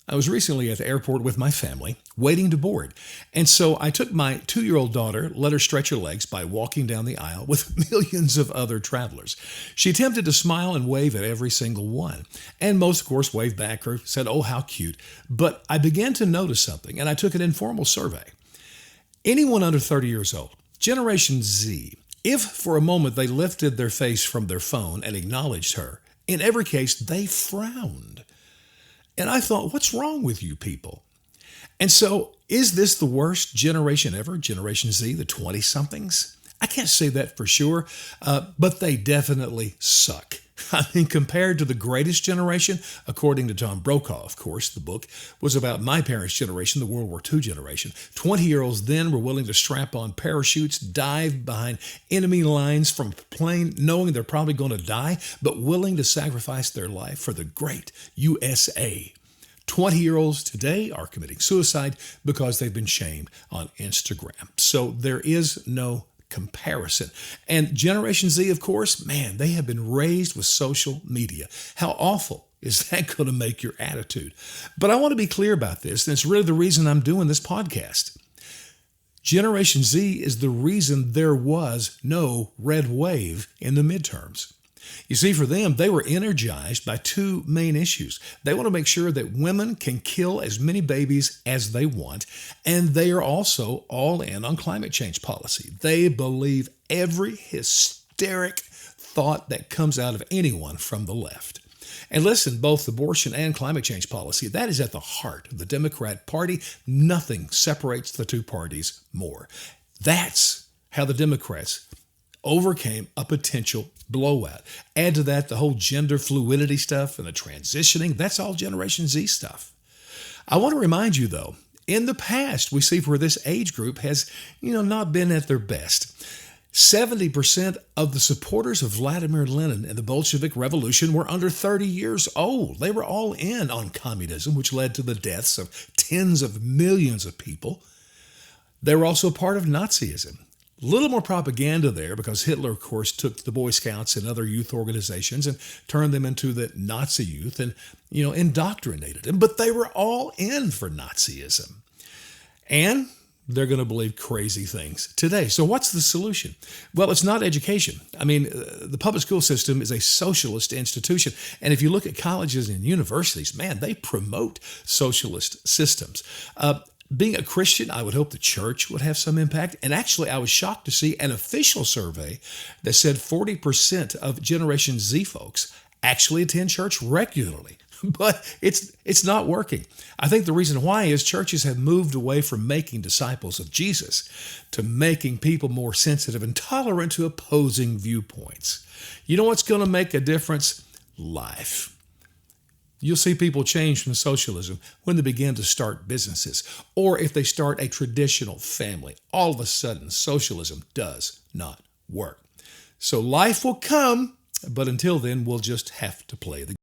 I was recently at the airport with my family, waiting to board. And so I took my 2-year-old daughter, let her stretch her legs by walking down the aisle with millions of other travelers. She attempted to smile and wave at every single one. And most, of course, waved back or said, "Oh, how cute." But I began to notice something, and I took an informal survey. Anyone under 30 years old, Generation Z, if for a moment they lifted their face from their phone and acknowledged her, in every case, they frowned. And I thought, what's wrong with you people? And so, is this the worst generation ever, Generation Z, the 20-somethings? I can't say that for sure, but they definitely suck. I mean, compared to the greatest generation, according to Tom Brokaw, of course, the book was about my parents' generation, the World War II generation. 20-year-olds then were willing to strap on parachutes, dive behind enemy lines from a plane, knowing they're probably going to die, but willing to sacrifice their life for the great USA. 20-year-olds today are committing suicide because they've been shamed on Instagram. So there is no comparison. And Generation Z, of course, man, they have been raised with social media. How awful is that going to make your attitude? But I want to be clear about this, and it's really the reason I'm doing this podcast. Generation Z is the reason there was no red wave in the midterms. You see, for them, they were energized by two main issues. They want to make sure that women can kill as many babies as they want, and they are also all in on climate change policy. They believe every hysteric thought that comes out of anyone from the left. And listen, both abortion and climate change policy, that is at the heart of the Democrat Party. Nothing separates the two parties more. That's how the Democrats overcame a potential blowout. Add to that the whole gender fluidity stuff and the transitioning. That's all Generation Z stuff. I want to remind you, though, in the past, we see where this age group has, not been at their best. 70% of the supporters of Vladimir Lenin and the Bolshevik Revolution were under 30 years old. They were all in on communism, which led to the deaths of tens of millions of people. They were also part of Nazism. A little more propaganda there because Hitler, of course, took the Boy Scouts and other youth organizations and turned them into the Nazi youth and, indoctrinated them. But they were all in for Nazism. And they're going to believe crazy things today. So what's the solution? Well, it's not education. I mean, the public school system is a socialist institution. And if you look at colleges and universities, man, they promote socialist systems. Being a Christian, I would hope the church would have some impact. And actually, I was shocked to see an official survey that said 40% of Generation Z folks actually attend church regularly. But it's not working. I think the reason why is churches have moved away from making disciples of Jesus to making people more sensitive and tolerant to opposing viewpoints. You know what's going to make a difference? Life. You'll see people change from socialism when they begin to start businesses, or if they start a traditional family. All of a sudden, socialism does not work. So life will come, but until then, we'll just have to play the game.